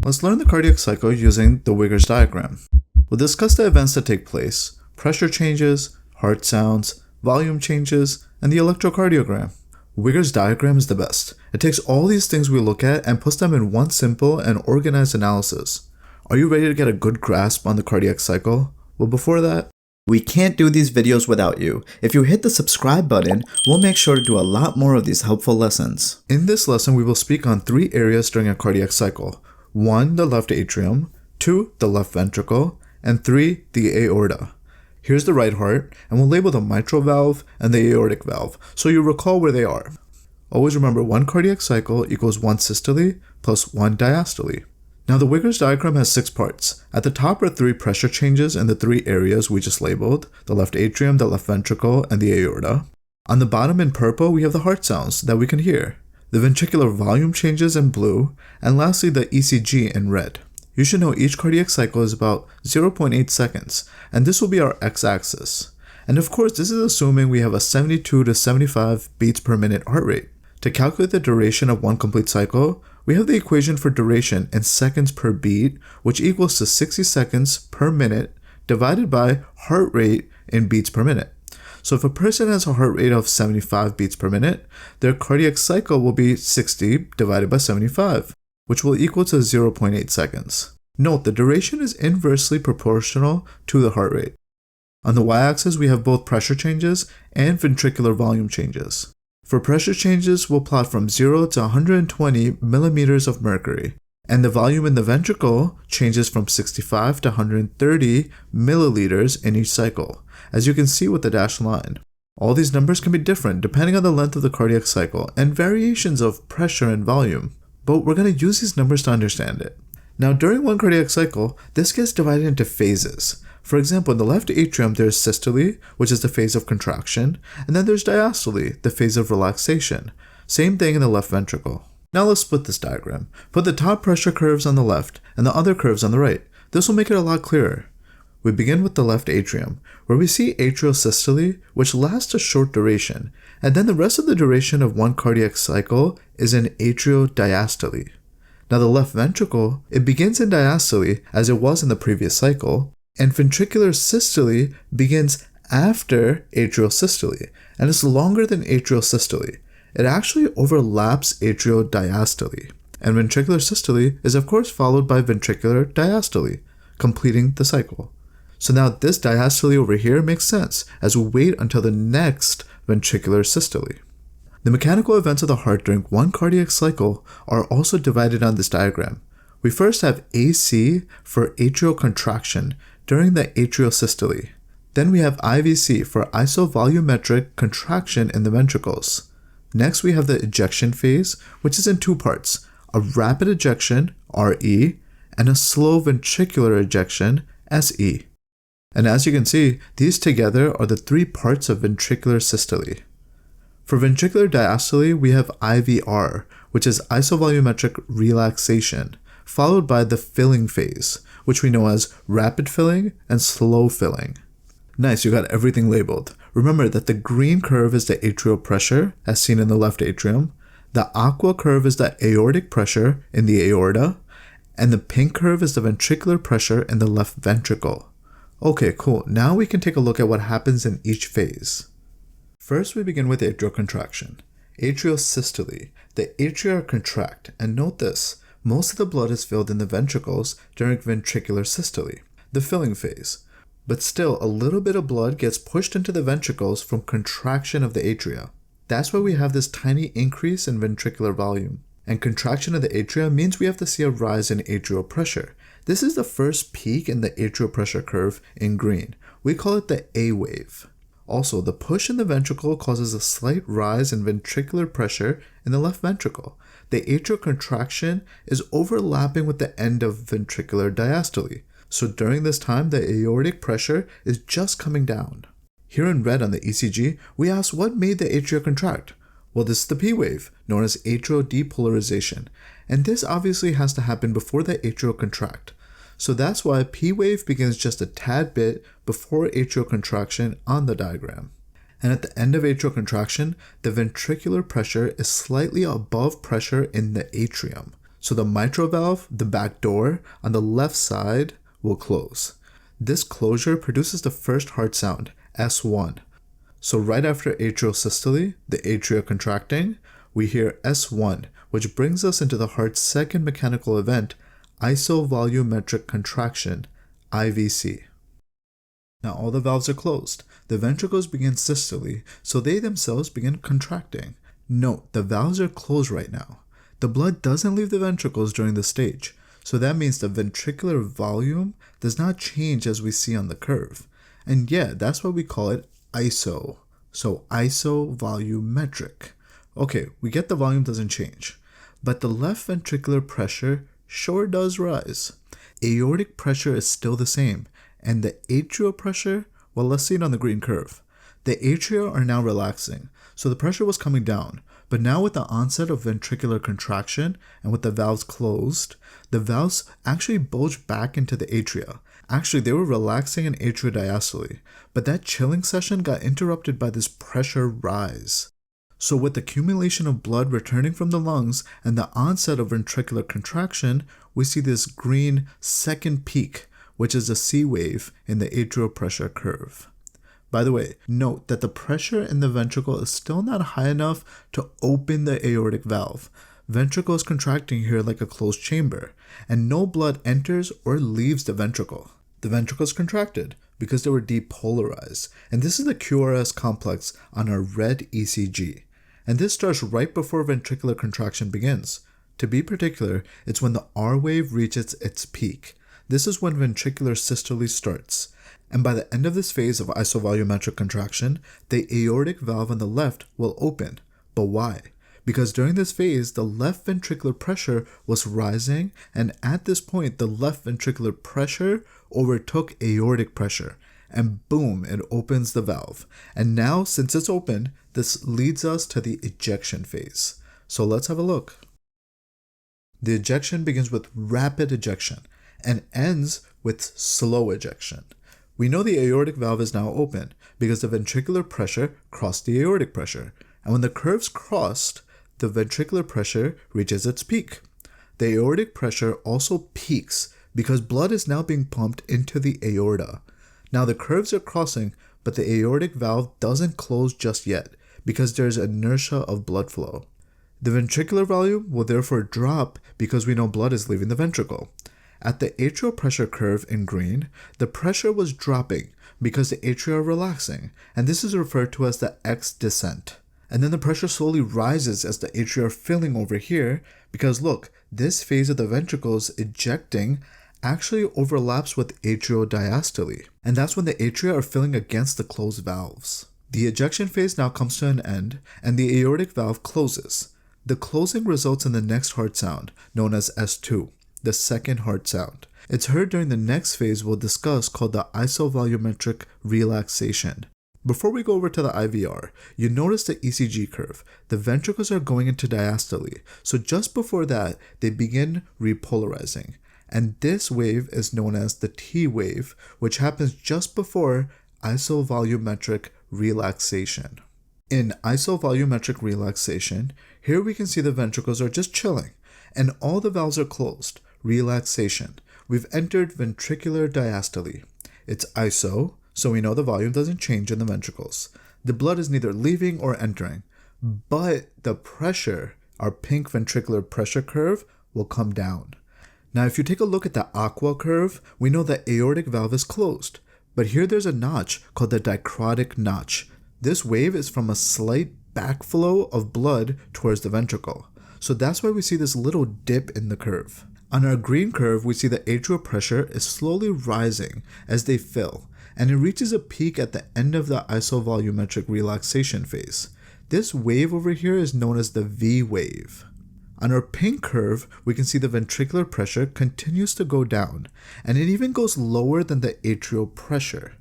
Let's learn the cardiac cycle using the Wiggers Diagram. We'll discuss the events that take place, pressure changes, heart sounds, volume changes, and the electrocardiogram. Wiggers Diagram is the best. It takes all these things we look at and puts them in one simple and organized analysis. Are you ready to get a good grasp on the cardiac cycle? Well, before that, we can't do these videos without you. If you hit the subscribe button, we'll make sure to do a lot more of these helpful lessons. In this lesson, we will speak on 3 areas during a cardiac cycle. 1, the left atrium, 2, the left ventricle, and 3, the aorta. Here's the right heart, and we'll label the mitral valve and the aortic valve, so you recall where they are. Always remember 1 cardiac cycle equals 1 systole plus 1 diastole. Now the Wiggers diagram has 6 parts. At the top are 3 pressure changes in the 3 areas we just labeled, the left atrium, the left ventricle, and the aorta. On the bottom in purple, we have the heart sounds that we can hear, the ventricular volume changes in blue, and lastly the ECG in red. You should know each cardiac cycle is about 0.8 seconds, and this will be our x-axis. And of course, this is assuming we have a 72 to 75 beats per minute heart rate. To calculate the duration of 1 complete cycle, we have the equation for duration in seconds per beat, which equals to 60 seconds per minute divided by heart rate in beats per minute. So if a person has a heart rate of 75 beats per minute, their cardiac cycle will be 60 divided by 75, which will equal to 0.8 seconds. Note, the duration is inversely proportional to the heart rate. On the y-axis, we have both pressure changes and ventricular volume changes. For pressure changes, we'll plot from 0 to 120 millimeters of mercury, and the volume in the ventricle changes from 65 to 130 milliliters in each cycle, as you can see with the dashed line. All these numbers can be different depending on the length of the cardiac cycle and variations of pressure and volume, but we're going to use these numbers to understand it. Now, during 1 cardiac cycle, this gets divided into phases. For example, in the left atrium, there's systole, which is the phase of contraction, and then there's diastole, the phase of relaxation. Same thing in the left ventricle. Now let's split this diagram. Put the top pressure curves on the left and the other curves on the right. This will make it a lot clearer. We begin with the left atrium, where we see atrial systole, which lasts a short duration, and then the rest of the duration of 1 cardiac cycle is in atrial diastole. Now the left ventricle, it begins in diastole as it was in the previous cycle, and ventricular systole begins after atrial systole, and is longer than atrial systole. It actually overlaps atrial diastole, and ventricular systole is of course followed by ventricular diastole, completing the cycle. So now this diastole over here makes sense as we wait until the next ventricular systole. The mechanical events of the heart during 1 cardiac cycle are also divided on this diagram. We first have AC for atrial contraction during the atrial systole. Then we have IVC for isovolumetric contraction in the ventricles. Next we have the ejection phase, which is in 2 parts, a rapid ejection, RE, and a slow ventricular ejection, SE. And as you can see, these together are the 3 parts of ventricular systole. For ventricular diastole, we have IVR, which is isovolumetric relaxation, followed by the filling phase, which we know as rapid filling and slow filling. Nice, you got everything labeled. Remember that the green curve is the atrial pressure, as seen in the left atrium, the aqua curve is the aortic pressure in the aorta, and the pink curve is the ventricular pressure in the left ventricle. Okay, cool. Now we can take a look at what happens in each phase. First, we begin with atrial contraction. Atrial systole. The atria contract, and note this, most of the blood is filled in the ventricles during ventricular systole, the filling phase. But still, a little bit of blood gets pushed into the ventricles from contraction of the atria. That's why we have this tiny increase in ventricular volume. And contraction of the atria means we have to see a rise in atrial pressure. This is the first peak in the atrial pressure curve in green. We call it the A wave. Also, the push in the ventricle causes a slight rise in ventricular pressure in the left ventricle. The atrial contraction is overlapping with the end of ventricular diastole. So during this time, the aortic pressure is just coming down. Here in red on the ECG, we ask what made the atria contract. Well, this is the P wave, known as atrial depolarization, and this obviously has to happen before the atrial contract. So that's why P wave begins just a tad bit before atrial contraction on the diagram. And at the end of atrial contraction, the ventricular pressure is slightly above pressure in the atrium. So the mitral valve, the back door, on the left side will close. This closure produces the first heart sound, S1. So right after atrial systole, the atria contracting, we hear S1, which brings us into the heart's second mechanical event, isovolumetric contraction, IVC. Now all the valves are closed. The ventricles begin systole, so they themselves begin contracting. Note, the valves are closed right now. The blood doesn't leave the ventricles during this stage, so that means the ventricular volume does not change as we see on the curve. And yeah, that's why we call it ISO. So isovolumetric. Okay, we get the volume doesn't change, but the left ventricular pressure sure does rise. Aortic pressure is still the same, and the atrial pressure, well, let's see it on the green curve. The atria are now relaxing, so the pressure was coming down, but now with the onset of ventricular contraction and with the valves closed, the valves actually bulge back into the atria. Actually, they were relaxing in atriodiastole, but that chilling session got interrupted by this pressure rise. So with the accumulation of blood returning from the lungs and the onset of ventricular contraction, we see this green second peak, which is a C wave in the atrial pressure curve. By the way, note that the pressure in the ventricle is still not high enough to open the aortic valve. Ventricle is contracting here like a closed chamber, and no blood enters or leaves the ventricle. The ventricle is contracted because they were depolarized, and this is the QRS complex on our red ECG. And this starts right before ventricular contraction begins. To be particular, it's when the R wave reaches its peak. This is when ventricular systole starts. And by the end of this phase of isovolumetric contraction, the aortic valve on the left will open. But why? Because during this phase, the left ventricular pressure was rising, and at this point, the left ventricular pressure overtook aortic pressure. And boom, it opens the valve. And now, since it's open, this leads us to the ejection phase. So let's have a look. The ejection begins with rapid ejection and ends with slow ejection. We know the aortic valve is now open because the ventricular pressure crossed the aortic pressure. And when the curves crossed, the ventricular pressure reaches its peak. The aortic pressure also peaks because blood is now being pumped into the aorta. Now the curves are crossing, but the aortic valve doesn't close just yet because there's inertia of blood flow. The ventricular volume will therefore drop because we know blood is leaving the ventricle. At the atrial pressure curve in green, the pressure was dropping because the atria are relaxing, and this is referred to as the X descent. And then the pressure slowly rises as the atria are filling over here because look, this phase of the ventricles ejecting actually overlaps with atriodiastole, and that's when the atria are filling against the closed valves. The ejection phase now comes to an end, and the aortic valve closes. The closing results in the next heart sound, known as S2, the second heart sound. It's heard during the next phase we'll discuss called the isovolumetric relaxation. Before we go over to the IVR, you notice the ECG curve. The ventricles are going into diastole, so just before that, they begin repolarizing. And this wave is known as the T wave, which happens just before isovolumetric relaxation. In isovolumetric relaxation, here we can see the ventricles are just chilling, and all the valves are closed. Relaxation. We've entered ventricular diastole. It's iso, so we know the volume doesn't change in the ventricles. The blood is neither leaving or entering, but the pressure, our pink ventricular pressure curve, will come down. Now, if you take a look at the aqua curve, we know the aortic valve is closed, but here there's a notch called the Dicrotic notch. This wave is from a slight backflow of blood towards the ventricle, so that's why we see this little dip in the curve. On our green curve, we see the atrial pressure is slowly rising as they fill, and it reaches a peak at the end of the isovolumetric relaxation phase. This wave over here is known as the V wave. On our pink curve, we can see the ventricular pressure continues to go down, and it even goes lower than the atrial pressure.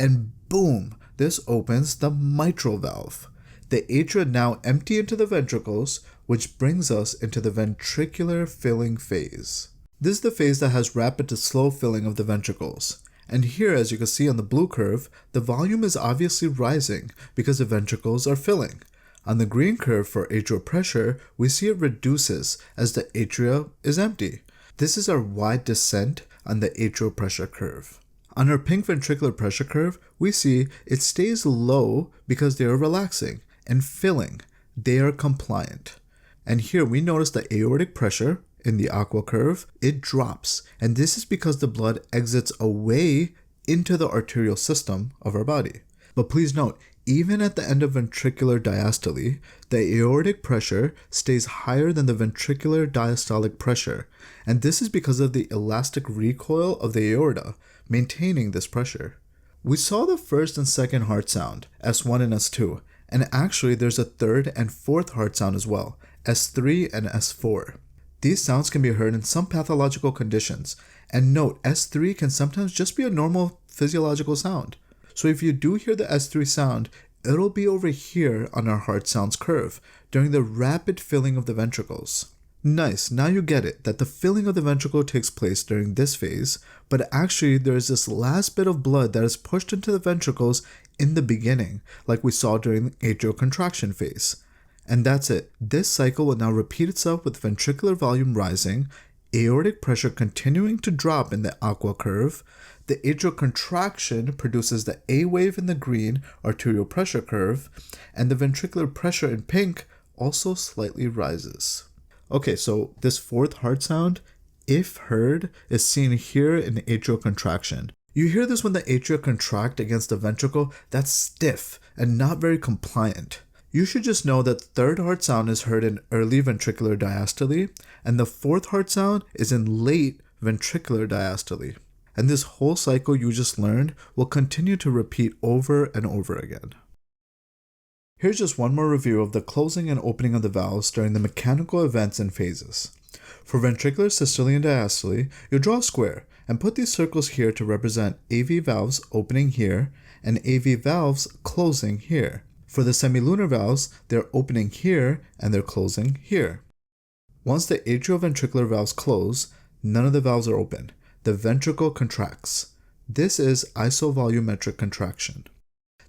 And boom, this opens the mitral valve. The atria now empty into the ventricles, which brings us into the ventricular filling phase. This is the phase that has rapid to slow filling of the ventricles. And here, as you can see on the blue curve, the volume is obviously rising because the ventricles are filling. On the green curve for atrial pressure, we see it reduces as the atria is empty. This is our wide descent on the atrial pressure curve. On our pink ventricular pressure curve, we see it stays low because they are relaxing and filling. They are compliant. And here we notice the aortic pressure in the aqua curve, it drops. And this is because the blood exits away into the arterial system of our body. But please note, even at the end of ventricular diastole, the aortic pressure stays higher than the ventricular diastolic pressure. And this is because of the elastic recoil of the aorta, maintaining this pressure. We saw the first and second heart sound, S1 and S2, and actually there's a third and fourth heart sound as well, S3 and S4. These sounds can be heard in some pathological conditions, and note S3 can sometimes just be a normal physiological sound. So if you do hear the S3 sound, it'll be over here on our heart sounds curve during the rapid filling of the ventricles. Nice, now you get it, that the filling of the ventricle takes place during this phase, but actually there's this last bit of blood that is pushed into the ventricles in the beginning, like we saw during the atrial contraction phase. And that's it. This cycle will now repeat itself with ventricular volume rising, aortic pressure continuing to drop in the aqua curve, the atrial contraction produces the A wave in the green arterial pressure curve, and the ventricular pressure in pink also slightly rises. Okay, so this fourth heart sound, if heard, is seen here in atrial contraction. You hear this when the atria contract against the ventricle that's stiff and not very compliant. You should just know that the third heart sound is heard in early ventricular diastole, and the fourth heart sound is in late ventricular diastole. And this whole cycle you just learned will continue to repeat over and over again. Here's just one more review of the closing and opening of the valves during the mechanical events and phases. For ventricular systole and diastole, you'll draw a square and put these circles here to represent AV valves opening here and AV valves closing here. For the semilunar valves, they're opening here and they're closing here. Once the atrioventricular valves close, none of the valves are open. The ventricle contracts. This is isovolumetric contraction.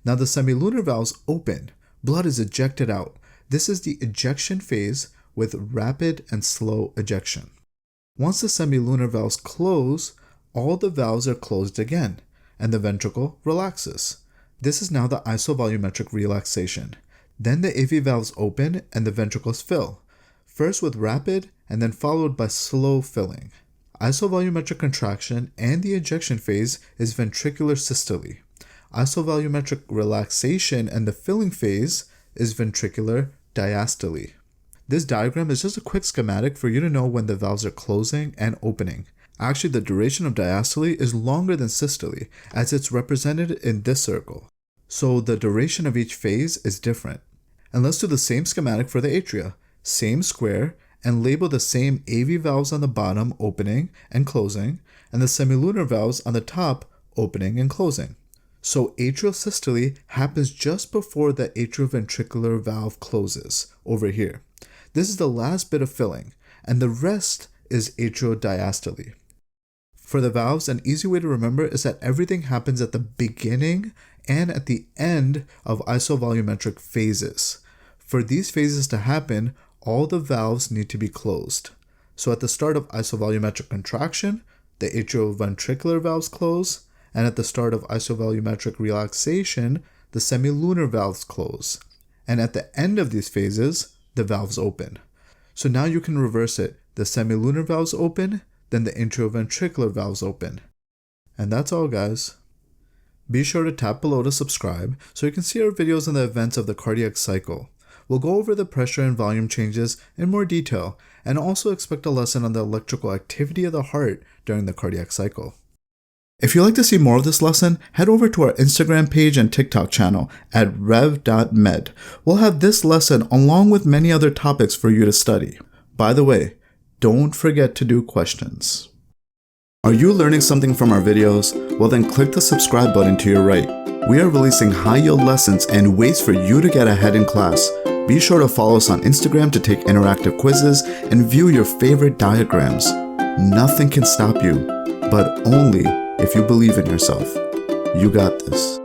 Now the semilunar valves open. Blood is ejected out. This is the ejection phase with rapid and slow ejection. Once the semilunar valves close, all the valves are closed again, and the ventricle relaxes. This is now the isovolumetric relaxation. Then the AV valves open and the ventricles fill, first with rapid and then followed by slow filling. Isovolumetric contraction and the ejection phase is ventricular systole. Isovolumetric relaxation and the filling phase is ventricular diastole. This diagram is just a quick schematic for you to know when the valves are closing and opening. Actually, the duration of diastole is longer than systole, as it's represented in this circle. So the duration of each phase is different. And let's do the same schematic for the atria. Same square, and label the same AV valves on the bottom opening and closing, and the semilunar valves on the top opening and closing. So atrial systole happens just before the atrioventricular valve closes, over here. This is the last bit of filling, and the rest is atrial diastole. For the valves, an easy way to remember is that everything happens at the beginning and at the end of isovolumetric phases. For these phases to happen, all the valves need to be closed. So at the start of isovolumetric contraction, the atrioventricular valves close, and at the start of isovolumetric relaxation, the semilunar valves close. And at the end of these phases, the valves open. So now you can reverse it. The semilunar valves open, then the atrioventricular valves open. And that's all, guys. Be sure to tap below to subscribe so you can see our videos on the events of the cardiac cycle. We'll go over the pressure and volume changes in more detail, and also expect a lesson on the electrical activity of the heart during the cardiac cycle. If you'd like to see more of this lesson, head over to our Instagram page and TikTok channel at rev.med. We'll have this lesson along with many other topics for you to study. By the way, don't forget to do questions. Are you learning something from our videos? Well then click the subscribe button to your right. We are releasing high-yield lessons and ways for you to get ahead in class. Be sure to follow us on Instagram to take interactive quizzes and view your favorite diagrams. Nothing can stop you, but only if you believe in yourself. You got this.